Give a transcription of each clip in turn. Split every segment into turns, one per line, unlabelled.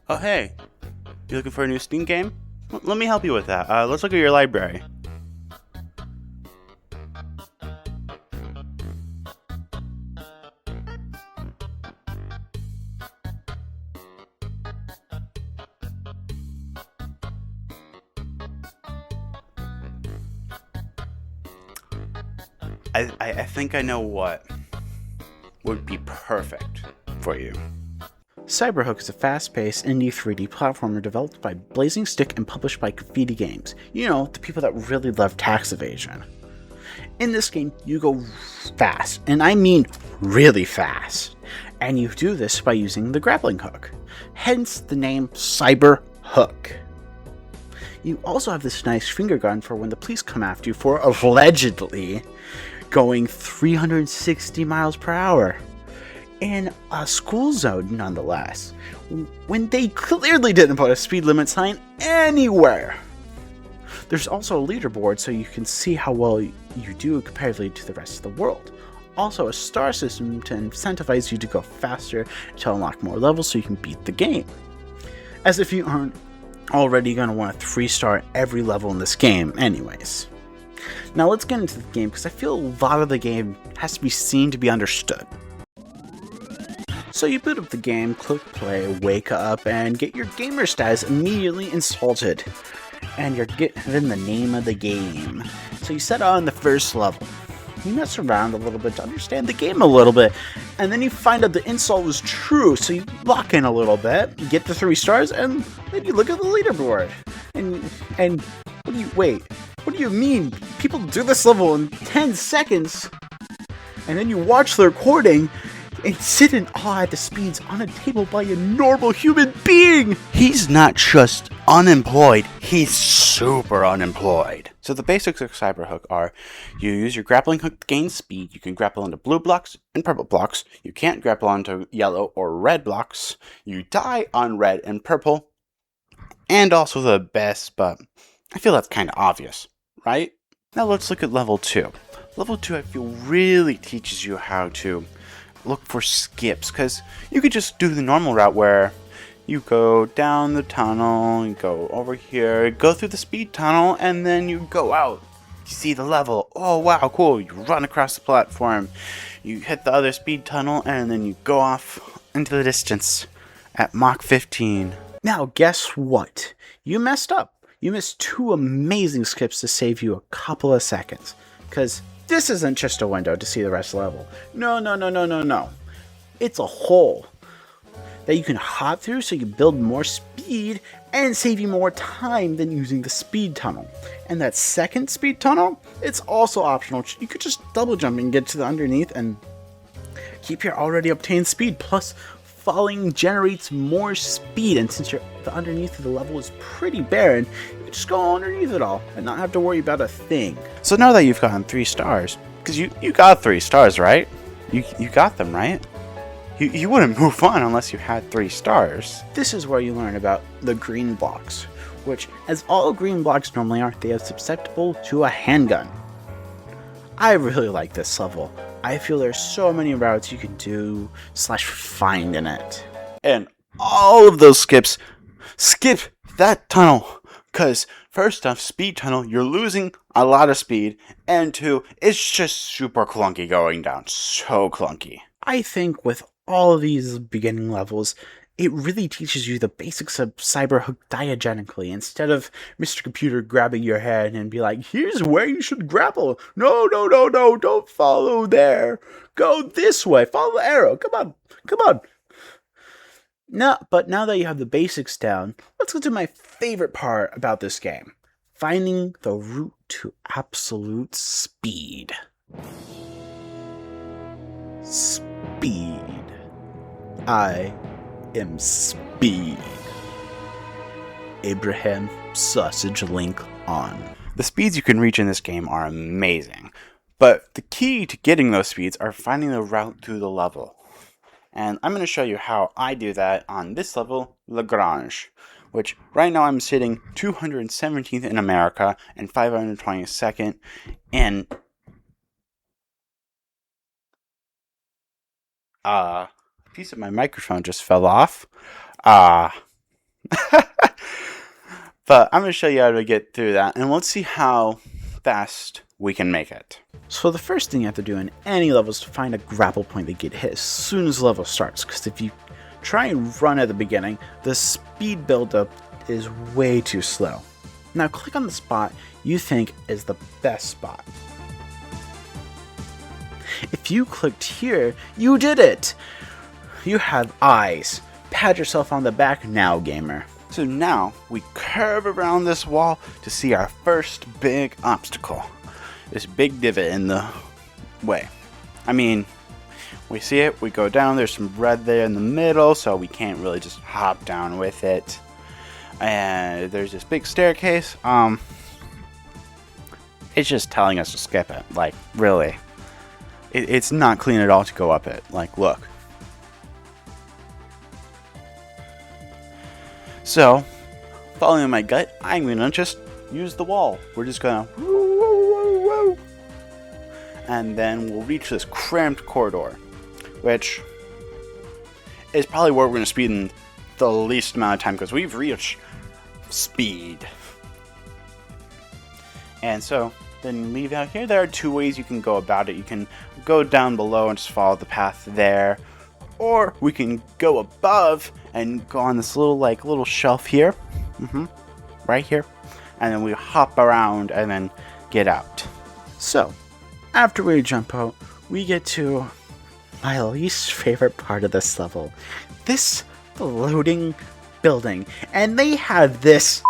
Oh, hey, you looking for a new Steam game? Let me help you with that. Let's look at your library. I think I know what would be perfect for you. Cyberhook is a fast-paced indie 3D platformer developed by Blazing Stick and published by Graffiti Games. You know, the people that really love tax evasion. In this game, you go fast, and I mean really fast. And you do this by using the grappling hook. Hence the name Cyberhook. You also have this nice finger gun for when the police come after you for allegedly going 360 miles per hour. In a school zone, nonetheless, when they clearly didn't put a speed limit sign anywhere. There's also a leaderboard so you can see how well you do comparatively to the rest of the world. Also a star system to incentivize you to go faster to unlock more levels so you can beat the game. As if you aren't already going to want a 3-star every level in this game anyways. Now let's get into the game because I feel a lot of the game has to be seen to be understood. So you boot up the game, click play, wake up, and get your gamer status immediately insulted. And you're given the name of the game. So you set on the first level. You mess around a little bit to understand the game a little bit. And then you find out the insult was true, so you lock in a little bit, get the 3 stars, and then you look at the leaderboard. And what do you mean? People do this level in 10 seconds. And then you watch the recording and sit in awe at the speeds on a table by a normal human being! He's not just unemployed, he's super unemployed. So the basics of Cyberhook are, you use your grappling hook to gain speed, you can grapple onto blue blocks and purple blocks, you can't grapple onto yellow or red blocks, you die on red and purple, and also the best, but I feel that's kind of obvious, right? Now let's look at level 2. Level 2 I feel really teaches you how to look for skips, because you could just do the normal route where you go down the tunnel, you go over here, go through the speed tunnel, and then you go out. You see the level. Oh wow, cool. You run across the platform, you hit the other speed tunnel, and then you go off into the distance at Mach 15. Now guess what? You messed up. You missed 2 amazing skips to save you a couple of seconds. Because this isn't just a window to see the rest of the level. No. It's a hole that you can hop through so you build more speed and save you more time than using the speed tunnel. And that second speed tunnel, it's also optional. You could just double jump and get to the underneath and keep your already obtained speed. Plus, falling generates more speed, and since the underneath of the level is pretty barren, you can just go underneath it all and not have to worry about a thing. So now that you've gotten 3 stars, because you got 3 stars, right? You got them, right? You wouldn't move on unless you had 3 stars. This is where you learn about the green blocks, which, as all green blocks normally are, they are susceptible to a handgun. I really like this level. I feel there's so many routes you can do / find in it. And all of those skips, skip that tunnel. Because first off, speed tunnel, you're losing a lot of speed. And 2, it's just super clunky going down. So clunky. I think with all of these beginning levels, it really teaches you the basics of Cyberhook diegetically, instead of Mr. Computer grabbing your head and be like, here's where you should grapple. No, don't follow there. Go this way, follow the arrow. Come on. No, but now that you have the basics down, let's get to my favorite part about this game. Finding the route to absolute speed. Speed. I am speed. Abraham Sausage Link on. The speeds you can reach in this game are amazing, but the key to getting those speeds are finding the route through the level. And I'm going to show you how I do that on this level, Lagrange, which right now I'm sitting 217th in America and 522nd in a piece of my microphone just fell off. But I'm going to show you how to get through that, and let's see how fast we can make it. So the first thing you have to do in any level is to find a grapple point that get hit as soon as the level starts, because if you try and run at the beginning, the speed buildup is way too slow. Now click on the spot you think is the best spot. If you clicked here, you did it! You have eyes. Pat yourself on the back now, gamer. So now we curve around this wall to see our first big obstacle. This big divot in the way. I mean, we see it, we go down, there's some red there in the middle, so we can't really just hop down with it. And there's this big staircase. It's just telling us to skip it. Like, really. It's not clean at all to go up it. Like, look. So, following my gut, I'm going to just use the wall. We're just going to woo, woo, woo, woo. And then we'll reach this cramped corridor, which is probably where we're going to speed in the least amount of time, because we've reached speed. And so, then leave out here. There are two ways you can go about it. You can go down below and just follow the path there, or we can go above and go on this little shelf here, right here, and then we hop around and then get out. So, after we jump out, we get to my least favorite part of this level. This floating building, and they have this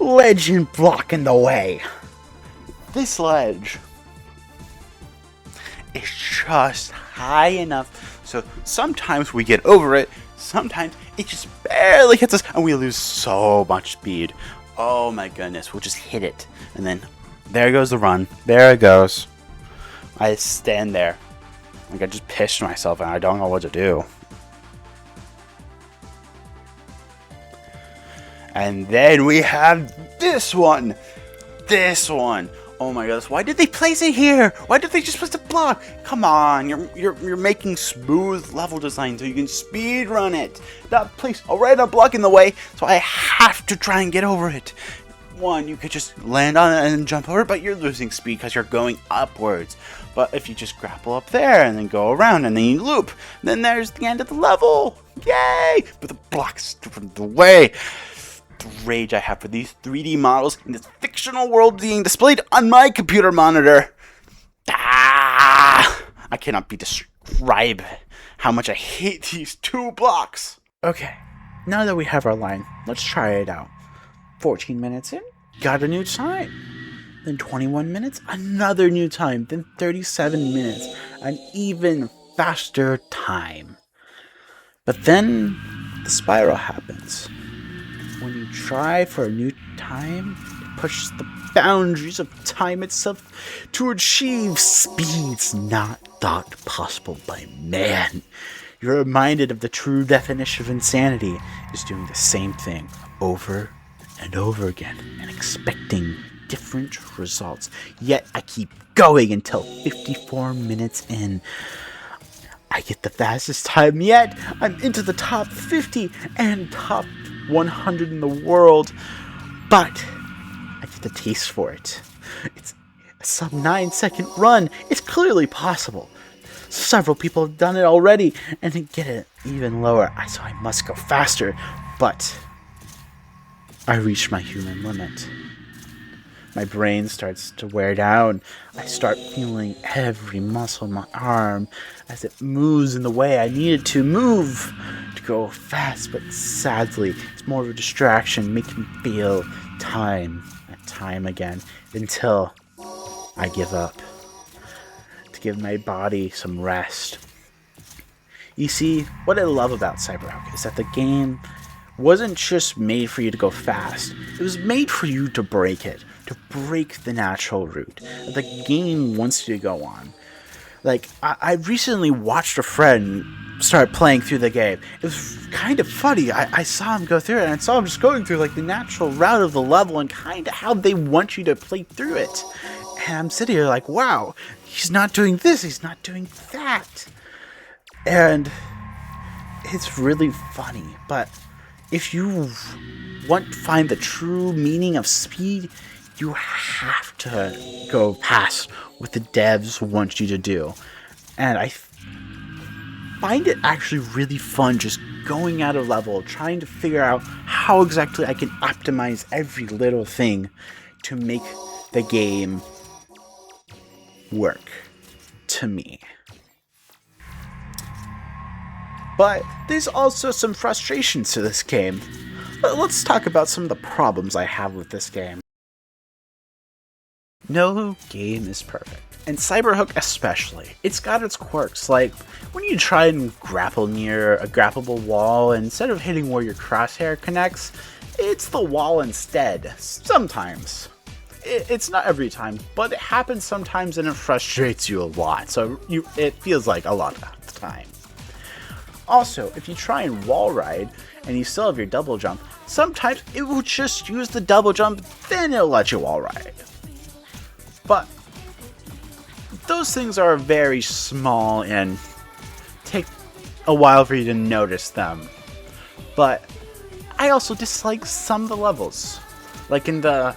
legend blocking the way. This ledge is just high enough so sometimes we get over it, sometimes it just barely hits us and we lose so much speed. Oh my goodness, we'll just hit it and then there goes the run. There it goes. I stand there like I just pissed myself and I don't know what to do. And then we have this one. This one. Oh my goodness. Why did they place it here? Why did they just put the block? Come on. You're making smooth level design so you can speed run it. That place already a block in the way, so I have to try and get over it. One, you could just land on it and jump over it, but you're losing speed because you're going upwards. But if you just grapple up there and then go around and then you loop, then there's the end of the level. Yay! But the block's from the way. The rage I have for these 3D models in this fictional world being displayed on my computer monitor. I cannot describe how much I hate these two blocks. Okay, now that we have our line, let's try it out. 14 minutes in, got a new time. Then 21 minutes, another new time. Then 37 minutes, an even faster time. But then the spiral happens. When you try for a new time, it pushes the boundaries of time itself to achieve speeds not thought possible by man. You're reminded of the true definition of insanity is doing the same thing over and over again and expecting different results. Yet I keep going until 54 minutes in. I get the fastest time yet. I'm into the top 50 and top 100 in the world, but I get the taste for it. It's a sub 9-second run. It's clearly possible. Several people have done it already and they get it even lower, so I must go faster, but I reach my human limit. My brain starts to wear down. I start feeling every muscle in my arm as it moves in the way I need it to move to go fast, but sadly, it's more of a distraction, making me feel time and time again until I give up to give my body some rest. You see, what I love about Cyberpunk is that the game wasn't just made for you to go fast. It was made for you to break it, to break the natural route that the game wants you to go on. Like, I recently watched a friend start playing through the game. It was kind of funny. I saw him go through it, and I saw him just going through, like, the natural route of the level and kind of how they want you to play through it. And I'm sitting here like, wow, he's not doing this, he's not doing that. And it's really funny, but if you want to find the true meaning of speed, you have to go past what the devs want you to do. And I find it actually really fun just going out of level, trying to figure out how exactly I can optimize every little thing to make the game work to me. But there's also some frustrations to this game. Let's talk about some of the problems I have with this game. No game is perfect, and Cyberhook especially. It's got its quirks, like when you try and grapple near a grappleable wall, instead of hitting where your crosshair connects, it's the wall instead, sometimes. It's not every time, but it happens sometimes and it frustrates you a lot, so it feels like a lot of the time. Also, if you try and wall ride, and you still have your double jump, sometimes it will just use the double jump, then it'll let you wall ride. But those things are very small and take a while for you to notice them. But I also dislike some of the levels, like in the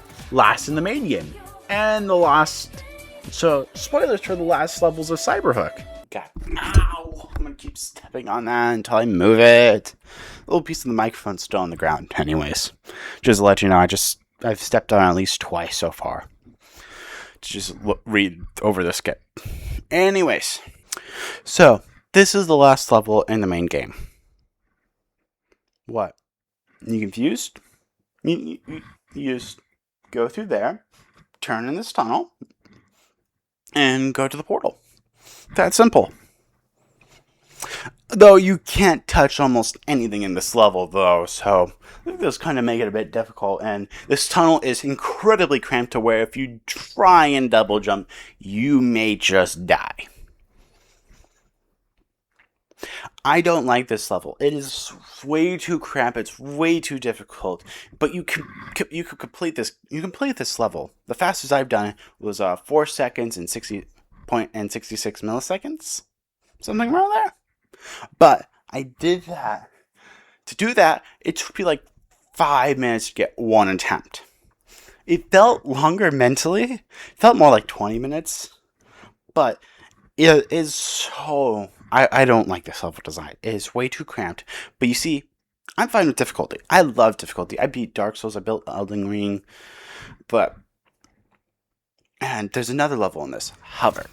main game, and the last. So, spoilers for the last levels of Cyberhook. God, ow! I'm gonna keep stepping on that until I move it. A little piece of the microphone's still on the ground, anyways. Just to let you know, I've stepped on it at least twice so far. To just read over the skip. Anyways, so this is the last level in the main game. What? You confused? You just go through there, turn in this tunnel, and go to the portal. That's simple. Though you can't touch almost anything in this level, though, so I think those kind of make it a bit difficult. And this tunnel is incredibly cramped to where if you try and double jump, you may just die. I don't like this level. It is way too cramped. It's way too difficult. But you can complete this. You complete this level. The fastest I've done it was 4 seconds and 66 milliseconds, something around there. But I did that. To do that, it took me like 5 minutes to get one attempt. It felt longer mentally. It felt more like 20 minutes. But it is so. I don't like this level design. It is way too cramped. But you see, I'm fine with difficulty. I love difficulty. I beat Dark Souls. I built Elden Ring. And there's another level in this. Hover.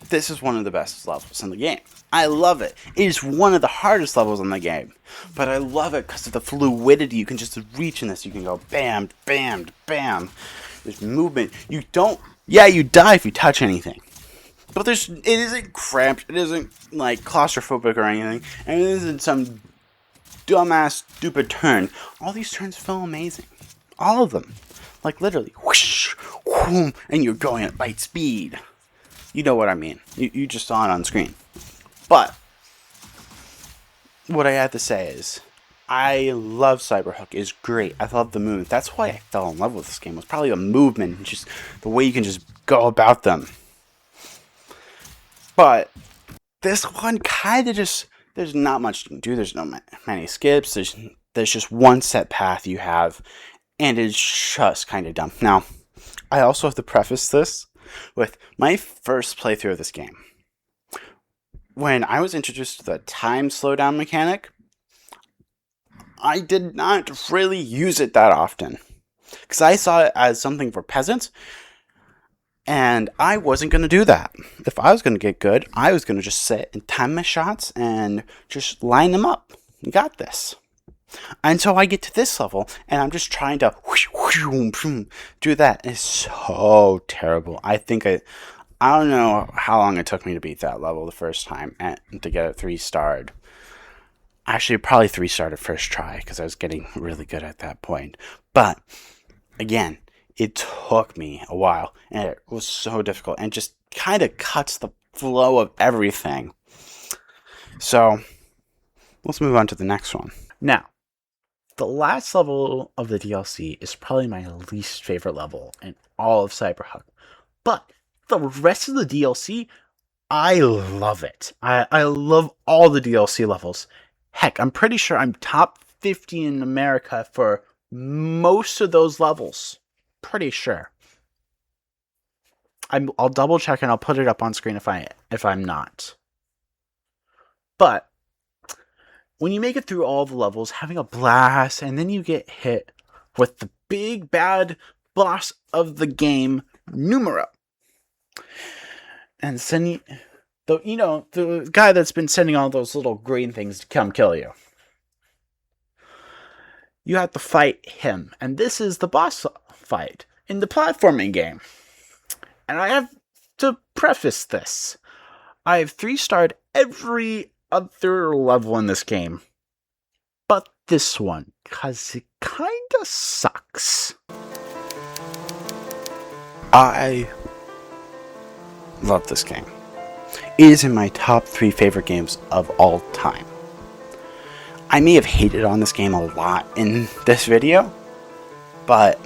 This is one of the best levels in the game. I love it. It is one of the hardest levels in the game. But I love it because of the fluidity. You can just reach in this. You can go bam, bam, bam. There's movement. You die if you touch anything. But it isn't cramped. It isn't like claustrophobic or anything. And it isn't some dumbass, stupid turn. All these turns feel amazing. All of them. Like literally, whoosh, whoom, and you're going at light speed. You know what I mean. You just saw it on screen. But what I have to say is, I love Cyberhook. It's great. I love the movement. That's why I fell in love with this game. It was probably the movement and just the way you can just go about them. But this one kind of just, there's not much you can do. There's no many skips. There's just one set path you have, and it's just kind of dumb. Now, I also have to preface this with my first playthrough of this game. When I was introduced to the time slowdown mechanic, I did not really use it that often. Because I saw it as something for peasants, and I wasn't going to do that. If I was going to get good, I was going to just sit and time my shots and just line them up. You got this. And so I get to this level, and I'm just trying to do that. It's so terrible. I don't know how long it took me to beat that level the first time and to get it 3-starred. Actually, probably 3-starred at first try, because I was getting really good at that point. But, again, it took me a while, and it was so difficult, and just kind of cuts the flow of everything. So, let's move on to the next one. Now, the last level of the DLC is probably my least favorite level in all of Cyberhook. But the rest of the DLC, I love it. I love all the DLC levels. Heck, I'm pretty sure I'm top 50 in America for most of those levels. Pretty sure. I'll double check and I'll put it up on screen if I'm not. But when you make it through all the levels, having a blast, and then you get hit with the big bad boss of the game, Numero. And sending the guy that's been sending all those little green things to come kill you. You have to fight him, and this is the boss fight in the platforming game. And I have to preface this. I have 3-starred every other level in this game, but this one, because it kinda sucks. I love this game. It is in my top 3 favorite games of all time. I may have hated on this game a lot in this video, but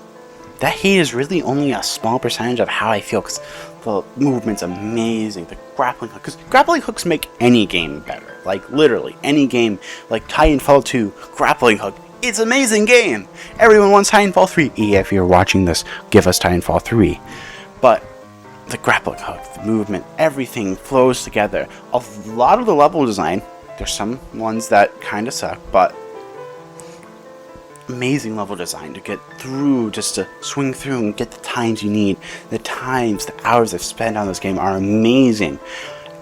that hate is really only a small percentage of how I feel, because the movement's amazing, the grappling hook, because grappling hooks make any game better. Like, literally, any game, like Titanfall 2, grappling hook, it's an amazing game! Everyone wants Titanfall 3. If you're watching this, give us Titanfall 3. But the grappling hook, the movement, everything flows together. A lot of the level design, there's some ones that kind of suck, but amazing level design to get through, just to swing through and get the times you need. The hours I've spent on this game are amazing.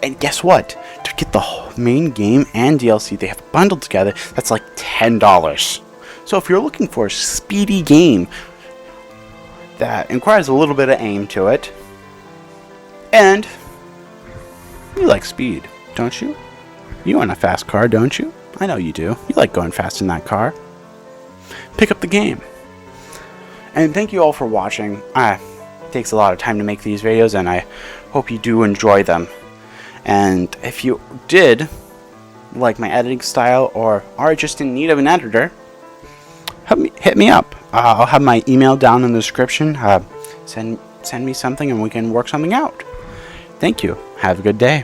And guess what? To get the main game and DLC, they have bundled together, that's like $10. So if you're looking for a speedy game that requires a little bit of aim to it, and you like speed, don't you? You want a fast car, don't you? I know you do. You like going fast in that car. Pick up the game. And thank you all for watching. It takes a lot of time to make these videos, and I hope you do enjoy them. And if you did like my editing style or are just in need of an editor, hit me up. I'll have my email down in the description. Send me something and we can work something out. Thank you. Have a good day.